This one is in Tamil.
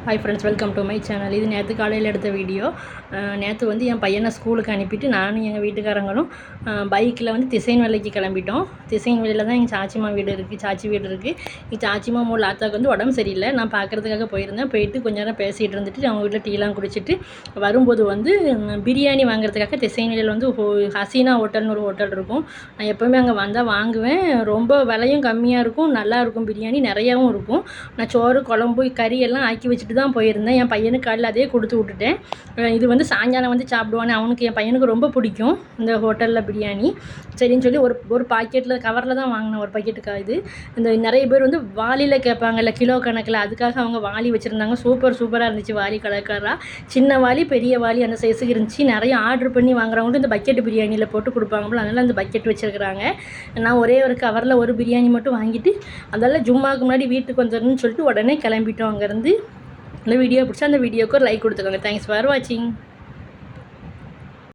Hi friends, welcome to my channel. இது நேற்று காலையில் எடுத்த வீடியோ. நேற்று வந்து என் பையனை ஸ்கூலுக்கு அனுப்பிட்டு நானும் எங்கள் வீட்டுக்காரங்களும் பைக்கில் வந்து திசைன்வேலைக்கு கிளம்பிட்டோம். திசைன்வேலையில் தான் எங்கள் சாச்சிமா வீடு இருக்குது. சாச்சி வீடு இருக்குது. எங்கள் சாச்சிமா மூணு ஆத்தாவுக்கு வந்து உடம்பு சரியில்லை. நான் பார்க்குறதுக்காக போயிருந்தேன். போயிட்டு கொஞ்ச நேரம் பேசிகிட்டு இருந்துட்டு அவங்க வீட்டில் டீலாம் குடிச்சிட்டு வரும்போது வந்து பிரியாணி வாங்குறதுக்காக திசைன்வேலையில் வந்து ஹசீனா ஹோட்டல்னு ஒரு ஹோட்டல் இருக்கும். நான் எப்போவுமே அங்கே வந்தால் வாங்குவேன். ரொம்ப விலையும் கம்மியாக இருக்கும், நல்லாயிருக்கும். பிரியாணி நிறையாவும் இருக்கும். நான் சோறு, குழம்பு, கறி எல்லாம் ஆக்கி வச்சுட்டு தான் போயிருந்தேன். என் பையனுக்கு காலையில் அதே கொடுத்து விட்டுட்டேன். இது வந்து சாயங்காலம் வந்து சாப்பிடுவானே, அவனுக்கு என் பையனுக்கு ரொம்ப பிடிக்கும் இந்த ஹோட்டலில் பிரியாணி. சரின்னு சொல்லி ஒரு பாக்கெட்டில் கவரில் தான் வாங்கினேன். ஒரு பாக்கெட்டுக்கு இது இந்த நிறைய பேர் வந்து வாளியில் கேட்பாங்கல்ல, கிலோ கணக்கில். அதுக்காக அவங்க வாளி வச்சுருந்தாங்க. சூப்பராக இருந்துச்சு. வாளி கலராக சின்ன வாளி, பெரிய வாளி அந்த சைஸுக்கு இருந்துச்சு. நிறைய ஆர்டர் பண்ணி வாங்குறவங்கள்ட்ட இந்த பக்கெட்டு பிரியாணியில் போட்டு கொடுப்பாங்களோ, அதனால் அந்த பக்கெட் வச்சுருக்குறாங்க. நான் ஒரே ஒரு கவரில் ஒரு பிரியாணி மட்டும் வாங்கிட்டு அதெல்லாம் ஜும்மாவுக்கு முன்னாடி வீட்டுக்கு வந்துடணும்னு சொல்லிட்டு உடனே கிளம்பிட்டோம் அங்கேருந்து. இந்த வீடியோ பிடிச்சா அந்த வீடியோக்கு ஒரு லைக் கொடுத்துக்கோங்க. தேங்க்ஸ் ஃபார் வாட்சிங்.